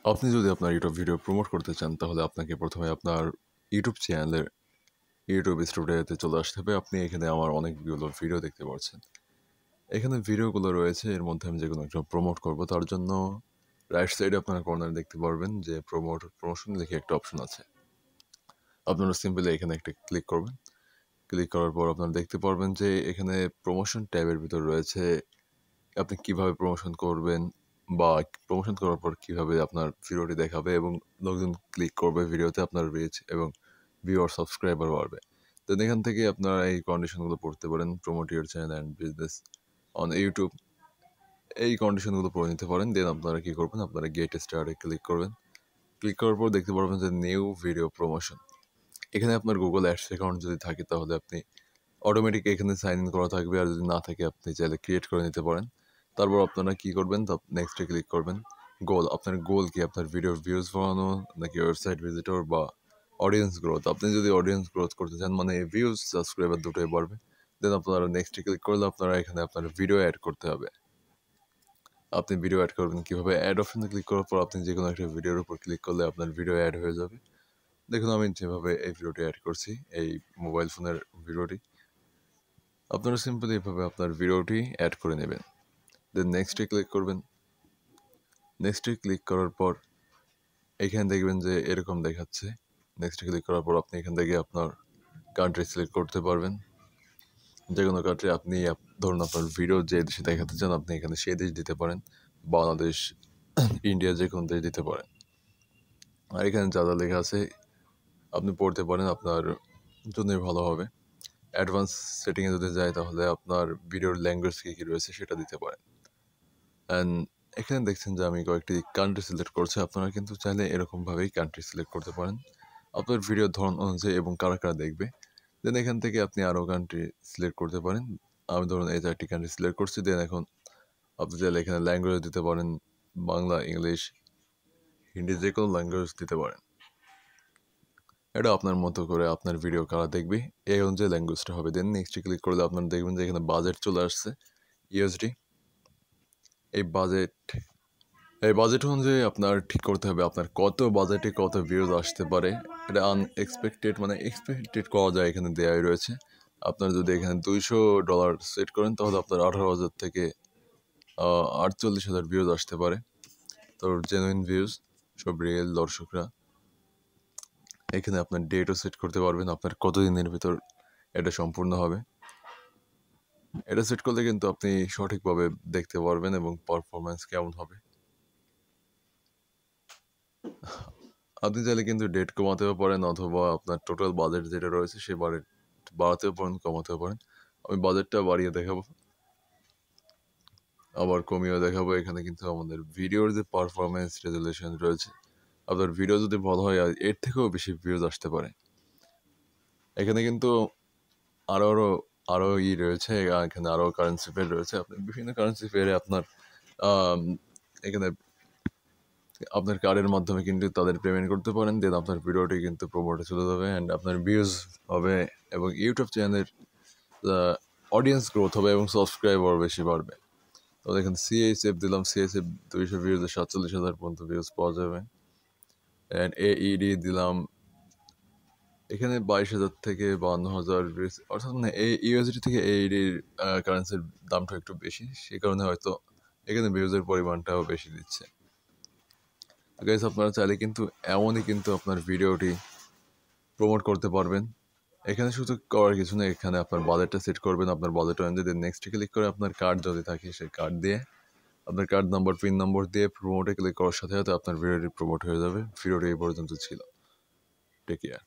আপনি যদি আপনার ইউটিউব ভিডিও প্রমোট করতে চান তাহলে আপনাকে প্রথমে আপনার ইউটিউব চ্যানেলের ইউটিউব স্টুডিওতে চলে আসতে হবে। আপনি এখানে আমার অনেকগুলো ভিডিও দেখতে পাচ্ছেন। এখানে ভিডিওগুলো রয়েছে, এর মধ্যে আমি যেকোনো একটা প্রমোট করব। তার জন্য রাইট সাইডে আপনারা কর্নারে দেখতে পারবেন যে প্রমোশন লিখে একটা অপশন আছে। আপনারা সিম্পলি এখানে একটা ক্লিক করবেন। ক্লিক করার পর আপনারা দেখতে পারবেন যে এখানে প্রমোশন ট্যাবের ভিতর রয়েছে আপনি কিভাবে প্রমোশন করবেন বা প্রমোশন করার পর কিভাবে আপনার ভিডিওটি দেখাবে এবং লোকজন ক্লিক করবে ভিডিওতে, আপনার রিচ এবং ভিউয়ার সাবস্ক্রাইবার বাড়বে। তো এখান থেকে আপনারা এই কন্ডিশনগুলো পড়তে পারেন, promote your channel and business on YouTube, এই কন্ডিশনগুলো পড়ে নিতে পারেন। দেন আপনারা কী করবেন, আপনারা গেট স্টার্টে ক্লিক করবেন। ক্লিক করার পর দেখতে পারবেন যে নিউ ভিডিও প্রমোশন। এখানে আপনার গুগল অ্যাডস অ্যাকাউন্ট যদি থাকে তাহলে আপনি অটোমেটিক এখানে সাইন ইন করা থাকবে, আর যদি না থাকে আপনি চাইলে ক্রিয়েট করে নিতে পারেন। তারপর আপনারা কী করবেন, নেক্সটে ক্লিক করবেন। আপনার গোল কি? আপনার ভিডিওর ভিউজ বাড়ানো নাকি ওয়েবসাইট ভিজিটর বা অডিয়েন্স গ্রোথ? আপনি যদি অডিয়েন্স গ্রোথ করতে চান, মানে ভিউজ সাবস্ক্রাইবার দুটোই বাড়বে, দেন আপনারা নেক্সটে ক্লিক করলে আপনারা এখানে আপনার ভিডিও অ্যাড করতে হবে। আপনি ভিডিও অ্যাড করবেন কীভাবে? অ্যাড অপশনে ক্লিক করার পর আপনি যে কোনো একটা ভিডিওর উপর ক্লিক করলে আপনার ভিডিও অ্যাড হয়ে যাবে। দেখুন আমি যেভাবে এই ভিডিওটি অ্যাড করছি, এই মোবাইল ফোনের ভিডিওটি, আপনারা সিম্পলি এভাবে আপনার ভিডিওটি অ্যাড করে নেবেন। দেন নেক্সটে ক্লিক করবেন। নেক্সটে ক্লিক করার পর এখানে দেখবেন যে এরকম দেখাচ্ছে। নেক্সটে ক্লিক করার পর আপনি এখান থেকে আপনার কান্ট্রি সিলেক্ট করতে পারবেন। যে কোনো কান্ট্রি আপনি ধরুন আপনার ভিডিও যে দেশে দেখাতে চান আপনি এখানে সেই দেশ দিতে পারেন, বাংলাদেশ, ইন্ডিয়া, যে কোনো দেশ দিতে পারেন। আর এখানে যা যা লেখা আছে আপনি পড়তে পারেন, আপনার জন্যই ভালো হবে। অ্যাডভান্স সেটিংয়ে যদি যায় তাহলে আপনার ভিডিওর ল্যাঙ্গুয়েজ কী কী রয়েছে সেটা দিতে পারেন। অ্যান্ড এখানে দেখছেন যে আমি কয়েকটি কান্ট্রি সিলেক্ট করছি, আপনারা কিন্তু চাইলে এরকমভাবেই কান্ট্রি সিলেক্ট করতে পারেন আপনার ভিডিওর ধরন অনুযায়ী এবং কারা কারা দেখবে। দেন এখান থেকে আপনি আরও কান্ট্রি সিলেক্ট করতে পারেন। আমি ধরুন এই 4টি কান্ট্রি সিলেক্ট করছি। দেন এখন আপনি চাইলে এখানে ল্যাঙ্গুয়েজ দিতে পারেন, বাংলা, ইংলিশ, হিন্দি, যে কোনো ল্যাঙ্গুয়েজ দিতে পারেন। এটা আপনার মতো করে আপনার ভিডিও কারা দেখবে এই অনুযায়ী ল্যাঙ্গুয়েজটা হবে। দেন নেক্সটে ক্লিক করলে আপনারা দেখবেন যে এখানে বাজেট চলে আসছে, ইউএসডি। এই বাজেট অনুযায়ী আপনার ঠিক করতে হবে আপনার কত বাজেটে কত ভিউজ আসতে পারে। এটা আনএক্সপেক্টেড, মানে এক্সপেক্টেড করা যায়, এখানে দেওয়াই রয়েছে। আপনার যদি এখানে $200 সেট করেন তাহলে আপনার 18,000 থেকে 48,000 ভিউজ আসতে পারে। তো জেনুইন ভিউজ, সব রিয়েল দর্শকরা। এখানে আপনার ডেটও সেট করতে পারবেন, আপনার কতদিনের ভিতর এটা সম্পূর্ণ হবে। এটা সেট করলে কিন্তু আপনি সঠিকভাবে দেখতে পারবেন এবং পারফরমেন্স কেমন হবে। আপনি চাইলে কিন্তু ডেট কমাতেও পারেন অথবা আপনার টোটাল বাজেট যেটা রয়েছে সে বাজেট বাড়াতেও পারেন, কমাতেও পারেন। আমি বাজেটটা বাড়িয়ে দেখাবো, আবার কমিয়েও দেখাবো। এখানে কিন্তু আমাদের ভিডিওর যে পারফরমেন্স রেজুলেশন রয়েছে, আপনার ভিডিও যদি ভালো হয় এর থেকেও বেশি ভিউজ আসতে পারে। এখানে কিন্তু আরও আরও রয়েছে, এখানে আরও কারেন্সি পেয়ার রয়েছে। আপনি বিভিন্ন কারেন্সি পেয়ারে আপনার এখানে আপনার কার্ডের মাধ্যমে কিন্তু তাদের পেমেন্ট করতে পারেন। দেন আপনার ভিডিওটি কিন্তু প্রমোটে চলে যাবে অ্যান্ড আপনার ভিউজ হবে এবং ইউটিউব চ্যানেলের অডিয়েন্স গ্রোথ হবে এবং সাবস্ক্রাইবার বেশি বাড়বে। তো দেখেন সিএইচএফ দিলাম, সিএইচএফ 200 ভিউজে 47,000 পর্যন্ত ভিউজ পাওয়া যাবে। অ্যান্ড এইডি দিলাম, এখানে 22,000 থেকে 52,000 ভিউজ, অর্থাৎ মানে এই ইউএসডি থেকে এইডির কারেন্সির দামটা একটু বেশি, সেই কারণে হয়তো এখানে ভিউজের পরিমাণটাও বেশি দিচ্ছে। গাইস আপনারা চাইলে কিন্তু এমনই কিন্তু আপনার ভিডিওটি প্রমোট করতে পারবেন। এখানে শুধু করার কিছু নেই, এখানে আপনার বাজেটটা সেট করবেন, আপনার বাজেট অনুযায়ী নেক্সটে ক্লিক করে আপনার কার্ড যদি থাকে সেই কার্ড দিয়ে, আপনার কার্ড নাম্বার, পিন নম্বর দিয়ে প্রমোটে ক্লিক করার সাথে সাথে আপনার ভিডিওটি প্রমোট হয়ে যাবে। ভিডিওটি এই পর্যন্ত ছিল। Take care.